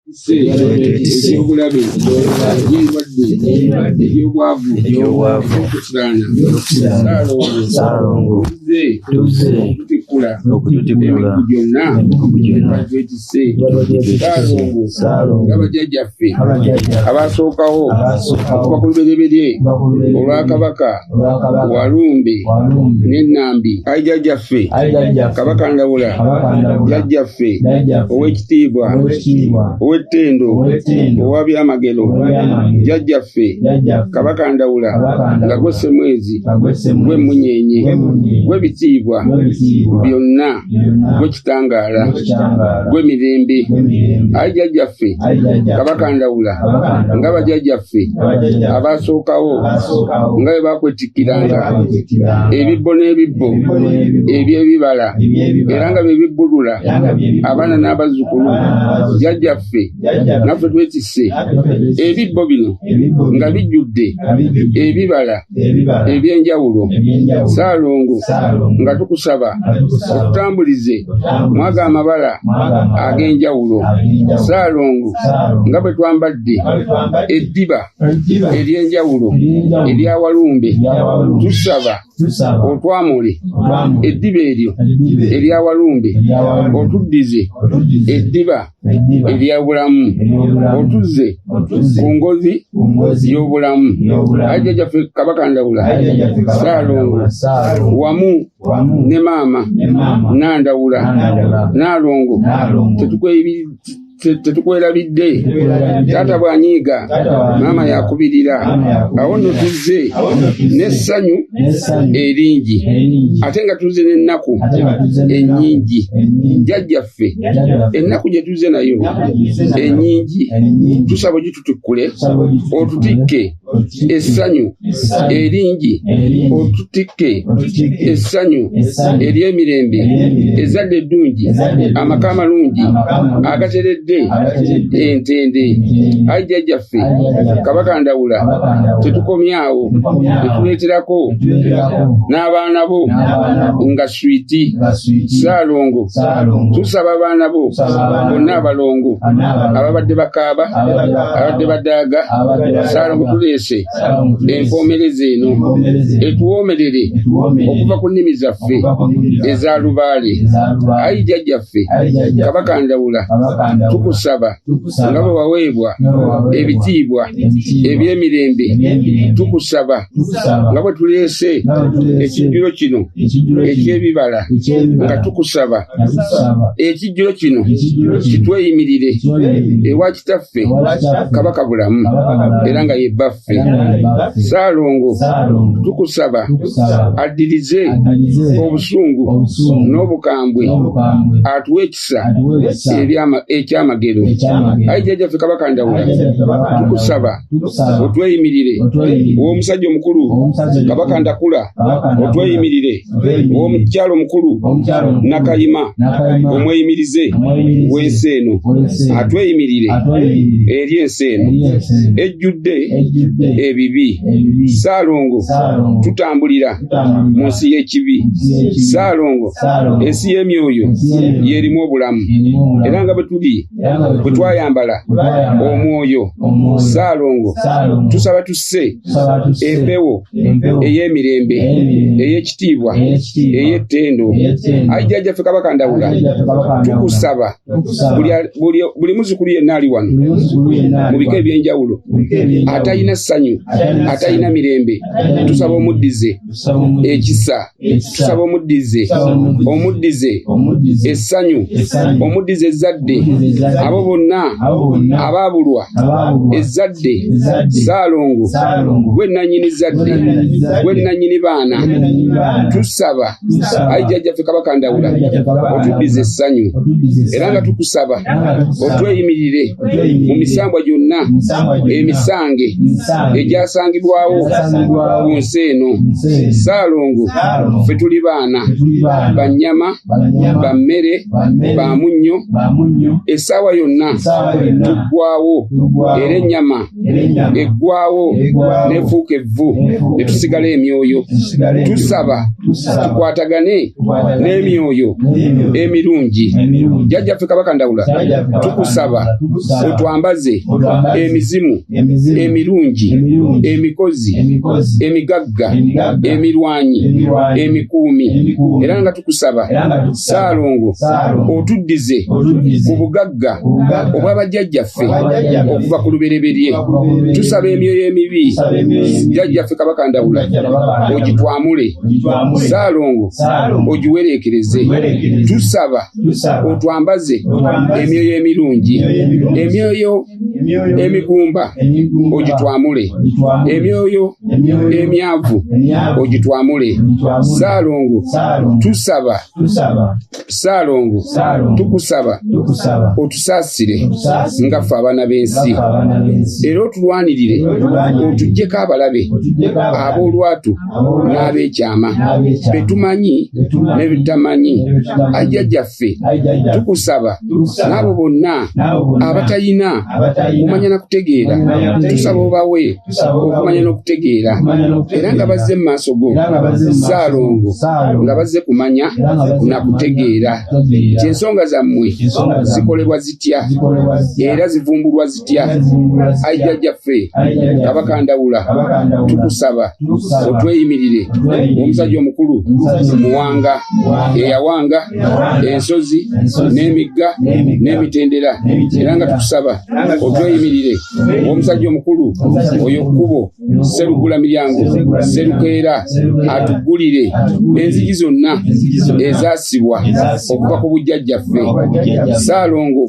ebyobulabe eby'endwadde ebyobwavu Saalongo okututikkula emikugu gyonna twetisse Saalongo nga bajjajjaffe abaasookawo okuva ku lubereberye olwa Kabaka Walumbe n'Ennambi ayi jjajjaffe Kabaka Ndawula jjajjaffe ow'ekitiibwa ow'ettendo owa byamagero jjajjaffe Kabaka Ndawula nga gwe Ssemwezi gwe Munyenye gwe bitiibwa byonna gwe Kitangaala gwe Mirembe ayi jjajjaffe Kabaka Ndawula nga bajjajjaffe abaasookawo nga bwe bakwetikkiranga ebibbo n'ebibbo eby'ebibala era nga bye bibbulula abaana n'abazzukulu jjajjaffe naffe twetisse ebibbo bino nga bijjudde ebibala eby'enjawulo Saalongo nga tukusaba otutambulize mwaga amabala ag'enjawulo Saalongo nga bwe twambadde eddiba ery'enjawulo erya Walumbe tusaba otwamule eddiba eryo erya Walumbe otuddize eddiba ery'obulamu otuzze ku ngozi y'obulamu ayi jjajjaffe Kabaka Ndawula Saalongo wamu ne maama Nandawula Naalongo tetukwerabidde taata bw'anyiiga maama yakubirira awo nno tuzze n'essanyu eringi ate nga tuzze n'ennaku ennyingi jjajjaffe ennaku gye tuzze nayo ennyingi tusaba ogitutukkule otutikke essanyu eringi otutikke essanyu ery'emirembe ezadde eddungi amaka amalungi agateredde entende ayi jjajjaffe Kabaka Ndawula tetukomyawo netuleeterako n'abaana bo nga switi Saalongo tusaba abaana bo bonna abalongo ababadde bakaaba ababadde badaaga Saalongo tuleese empoomereza eno etuwoomerere okuva ku nnimi zaffe eza Lubaale ayi jjajjaffe Kabaka Ndawula tukusaba nga bwe waweebwa ebitiibwa eby'emirembe tukusaba nga bwe tuleese ekijjulo kino eky'ebibala nga tukusaba ekijjulo kino kitweyimirire ewa kitaffe Kabaka Bulamu era nga ye bbaffe Saalongo tukusaba addirize obusungu n'obukambwe atuwe ekisa ekyamagero ayi jjajjaffe Kabaka Ndawula tukusaba otweyimirire ow'omusajja omukulu Kabaka Ndakula otweyimirire ow'omukyalo omukulu Nakayima omweyimirize w'ensi eno atweyimirire eri ensi eno ejjudde ebibi Saalongo tutambulira mu nsi y'ekibi Saalongo ensi y'emyoyo y'erimu obulamu era nga bwe tuli bwe twayambala omwoyo Saalongo tusaba tusse empewo ey'emirembe ey'ekitiibwa ey'ettendo ayi jjajjaffe Kabaka Ndawula tukusaba buli muzzukulu yenna ali wano mu bika eby'enjawulo atalina ssanyu atalina mirembe tusaba omuddize ekisa tusaba omuddize essanyu omuddize ezzadde abo bonna abaabulwa ezzadde Saalongo gwe nannyini zadde gwe nannyini baana tusaba ayi jjajjaffe Kabaka Ndawula otuddize essanyu era nga tukusaba otweyimirire mu misambwa gyonna emisange egyasangibwawo ku nsi eno. Ssaalongo ffe tuli baana ba nnyama, ba mmere, ba munnyo, essaawa yonna tuggwaawo era ennyama eggwaawo nefuuka evvu ne tusigala emyoyo. Tusaba tukwatagane n'emyoyo emirungi. Jjajjaffe Kabaka Ndawula, tukusaba otwambaze emizimu emirungi, emikozi, emigagga, emirwanyi, emikuumi, era nga tukusaba Ssaalongo otuddize ku bugagga obw'abajjajjaffe okuva ku lubereberye. Tusaba emyoyo emibi Jjajjaffe Kabaka Ndawula ogitwamule. Ssaalongo ogiwereekereze. Tusaba otwambaze emyoyo emirungi, emyoyo emigumba ogitwamule, emyoyo emyavu ogitwamule. Ssaalongo tusaba, Ssaalongo tukusaba otusaasire nga ffe abaana b'ensi, era otulwanirire otuggyeko abalabe ab'olwatu n'ab'ekyama, be tumanyi ne be tutamanyi. Jjajjaffe tukusaba n'abo bonna abatayina kumanya na kutegeera, tusaba obawe okumanya n'okutegeera, era nga bazze mu maaso go Ssaalongo, nga bazze kumanya na kutegeera ky'ensonga zammwe zikolebwa zitya era zivumbulwa zitya. Jjajjaffe Kabaka Ndawula tukusaba otweyimirire. Omusajja omukulu muwanga eyawanga ensozi n'emigga n'emitendera, era nga tukusaba otweyimirire. Omusajja omukulu oyo kkubo Sserugula Miryango Sserukeera atuggulire enzigi zonna ezaasibwa okuva ku bujjajjaffe. Ssaalongo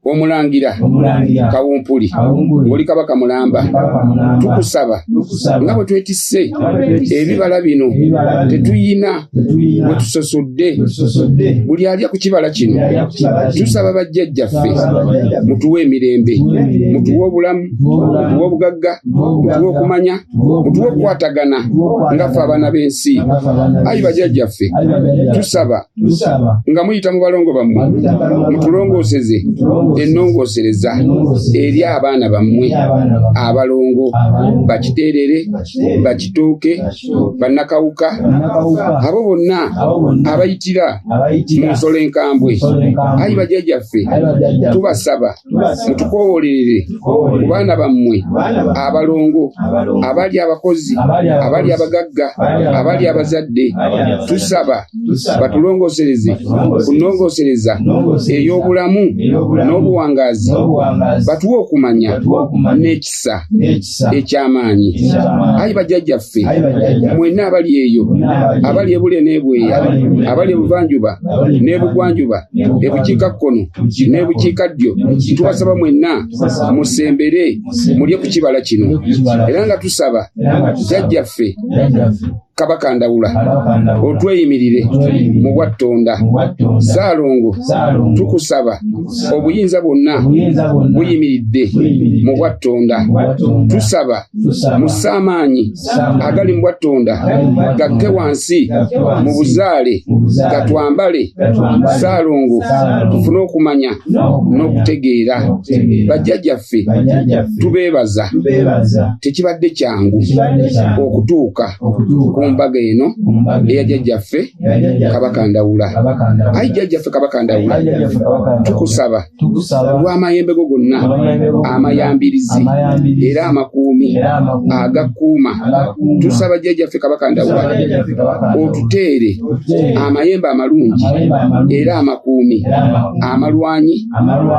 Omulangira Kawumpuli oli Kabaka mulamba, tukusaba nga bwe twetisse ebibala bino tetuyina bwe tusosodde buli alya ku kibala kino. Tusaba bajjajjaffe mutuwe emirembe, mutuwe obulamu, mutuwe obugagga, mutuwe okumanya, mutuwe okukwatagana nga ffe abaana b'ensi. Ayi bajjajjaffe tusaba nga muyita mu balongo bammwe mutulongooseze ennongoosereza eri abaana bammwe abalongo, Bakiteerere, Bakitooke, Bannakawuka, abo bonna abayitira mu nsolo enkambwe. Ayi bajjajjaffe tubasaba mutukoowolerere ku baana bammwe abalongo, abali abakozi, abali abagagga, abali abazadde. Tusaba batulongoosereze ku nnongoosereza ey'obulamu n'obuwangaazi, batuwe okumanya n'ekisa eky'amaanyi. Ayi bajjajjaffe mwenna abali eyo, abali ebule n'ebweya, abali ebuvanjuba n'ebugwanjuba, ebukiikakkono n'ebukiikaddyo, tubasaba mwenna musembere mulye ku kibala kino, era nga tusaba Jjajjaffe Kabaka Ndawula otweyimirire mu bwattonda. Ssaalongo tukusaba obuyinza bwonna buyimiridde mu bwattonda. Tusaba musaamaanyi agali mu bwattonda gakke wansi mu buzaale gatwambale. Ssaalongo tufune okumanya n'okutegeera. Bajjajjaffe tubeebaza, tekibadde kyangu okutuuka ku mbaga eno eya Jjajjaffe Kabaka Ndawula. Ayi Jjajjaffe Kabaka Ndawula tukusaba olw'amayembe go gonna amayambirizi era amakuumi agakkuuma. Tusaba Jjajjaffe Kabaka Ndawula otuteere amayembe amalungi era amakuumi, amalwanyi,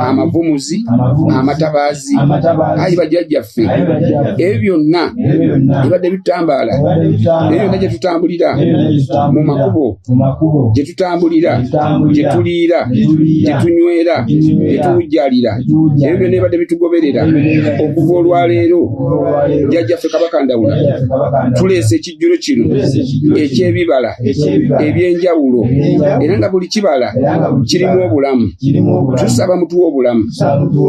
amavumuzi, amatabaazi. Ayi bajjajjaffe ebyo byonna ebadde bitambaala, ebyo byonna gye tutambulira mu makubo gye tutambulira gye tuliira gye tunywera gye tuwujjalira ebyo byonna ebadde bitugoberera okuva olwaleero jjajjaffe Kabaka Ndawula tuleese ekijjulo kino eky'ebibala ebyenjawulo era nga buli kibala kirimu obulamu. Tusaba mutuwa obulamu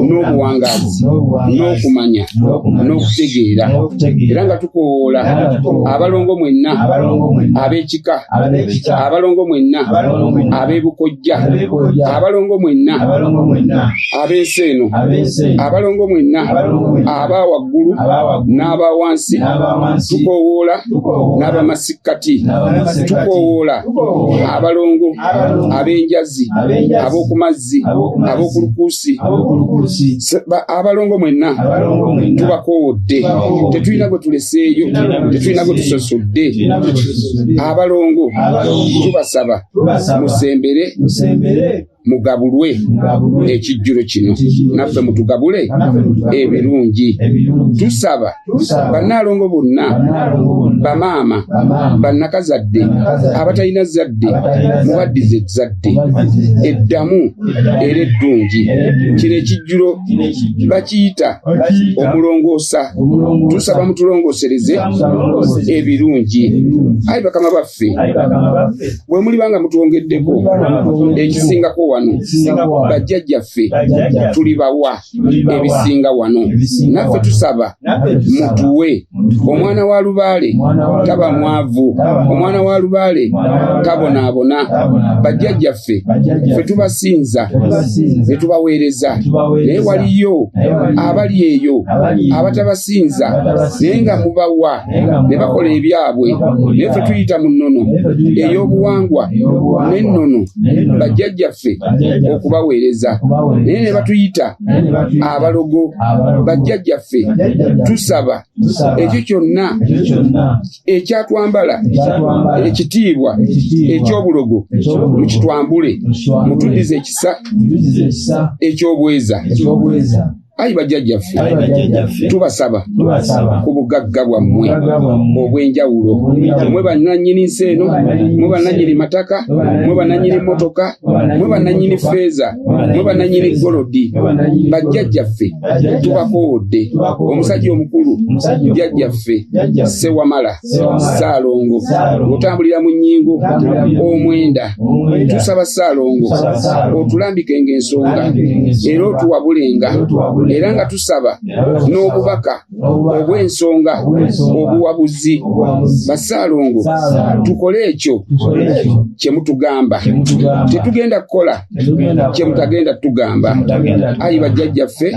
n'obuwangaazi n'okumanya n'okutegeera era nga tukoowoola abalongo mwenna ab'ekika, abalongo mwenna ab'ebukojja, abalongo mwenna ab'ensi eno, abalongo mwenna abaawaggulu n'abaawansi, tukoowoola n'abamasikkati, tukoowoola abalongo ab'enjazi, ab'oku mazzi, ab'oku lukuusi, abalongo mwenna tubakoowodde. Tetulina gwe tuleseeyo, tetulina gwe tusosodde. Abalongo tubasaba musembere mugabulwe ekijjulo kino, naffe mutugabule ebirungi. Tusaba bannaalongo bonna, bamaama, bannakazadde, abatalina zadde, mubaddize ezzadde eddamu era eddungi. Kino ekijjulo bakiyita omulongoosa. Tusaba mutulongoosereze ebirungi. Ayi bakama baffe, bwe mulibanga mutwongeddeko ekisingako wano, bajjajjaffe tulibawa ebisinga wano. Naffe tusaba mutuwe. Omwana wa Lubaale taba mwavu, omwana wa Lubaale tabonaabona. Bajjajjaffe ffe tubasinza ne tubaweereza, naye waliyo abali eyo abatabasinza naye nga mubawa ne bakola ebyabwe, naye ffe tuyita mu nnono ey'obuwangwa n'ennono bajjajjaffe okubaweereza, naye ne batuyita abalogo. Bajjajjaffe tusaba ekyo kyonna ekyatwambala ekitiibwa eky'obulogo mukitwambule, mutuddize ekisa eky'obweza. Ayi bajjajjaffe tubasaba ku bugagga bwammwe obw'enjawulo. Mwe bannannyini nsi eno, mwe bannannyini mataka, mwe bannannyini mmotoka, mwe bannannyini ffeeza, mwe bannannyini golodi. Bajjajjaffe tubakoowodde. Omusajja omukulu jjajjaffe Ssewamala Ssaalongo otambulira mu nnyingo omwenda, tusaba Ssaalongo otulambike ng'ensonga era otuwabulenga, era nga tusaba n'obubaka obw'ensonga obuwabuzi. Bassaalongo tukole ekyo kye mutugamba, tetugenda kukola kye mutagenda tugamba. Ayi bajjajjaffe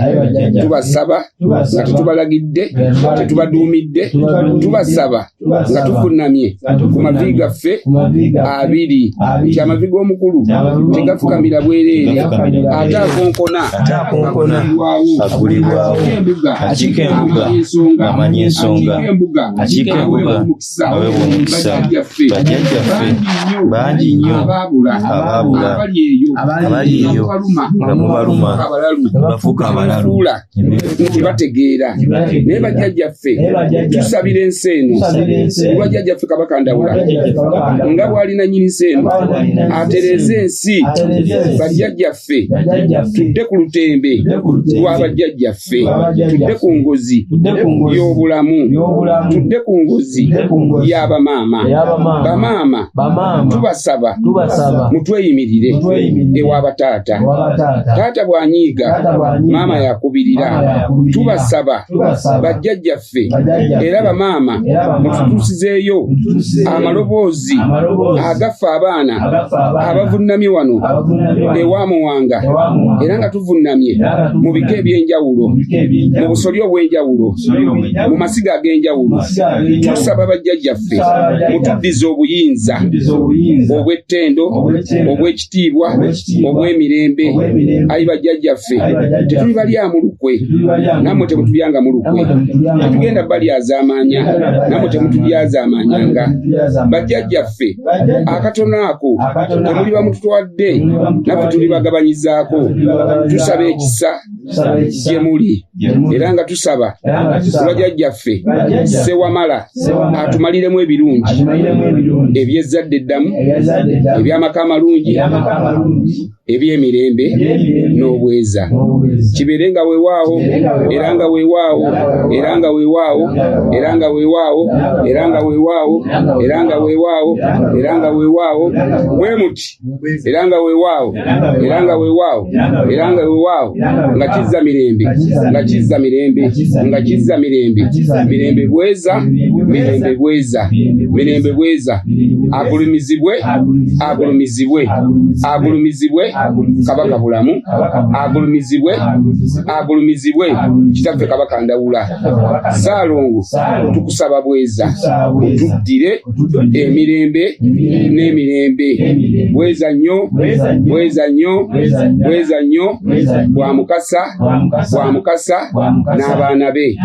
tubasaba nga tetubalagidde, tetubaduumidde, tubasaba nga tuvunnamye ku mavi gaffe abiri, nti amavi g'omukulu tegafukamira bwereere, ate akonkona agulibwawo, akiika embuga amanyi ensonga, akiika embuga aweebwa omukisa. Bajjajjaffe bangi nnyo abaabula, abali eyo nga mubaluma bafuuka abalalu nti bategeera. Naye bajjajjaffe tusabira ensi eno ku bajjajjaffe Kabaka Ndawula nga bw'alina nnyini nsi eno atereeze ensi. Bajjajjaffe tudde ku lutembe lw'abajjajjaffe, tudde ku ngozi y'obulamu, tudde ku ngozi y'abamaama. Bamaama tubasaba mutweyimirire ewa bataata. Taata bw'anyiiga maama yakubirira. Tubasaba bajjajjaffe era bamaama mututuusizeeyo amaloboozi agaffe abaana abavunnamye wano ewa Muwanga, era nga tuvunnamye mu bika eby'enjawulo, mu busolya obw'enjawulo, mu masiga ag'enjawulo. Tusaba bajjajjaffe mutuddize obuyinza obw'ettendo, obw'ekitiibwa, obw'emirembe. Ayi bajjajjaffe tetuli balyamu lukwe, nammwe temutulyanga mu lukwe. Tetugenda balyazaamaanya, nammwe mutubyaza amanyanga bajjajjaffe akatono ako temuli bamututwadde naffe tuli bagabanyizaako tusaba ekisa gye muli era nga tusaba bajjajjaffe Sewamala atumaliremu ebirungi eby'ezzadde eddamu eby'amaka amalungi eby'emirembe n'obweza kibeerenga weewaawo era nga weewaawo era nga weewaawo era nga weewaawo era nga weewaawo era nga weewaawo era nga weewaawo bwe muti era nga weewaawo era nga weewaawo era nga weewaawo nga kizza mirembe nga kizza mirembe nga kizza mirembe mirembe bweza mirembe bweza mirembe bweza agulumizibwe agulumizibwe agulumizibwe Kabaka bulamu agulumizibwe agulumizibwe kitaffe Kabaka Ndawula Ssaalongo tukusaba bweza tuddire emirembe n'emirembe bweza nnyo bweza nnyo bweza nnyo bwa Mukasa n'abaana be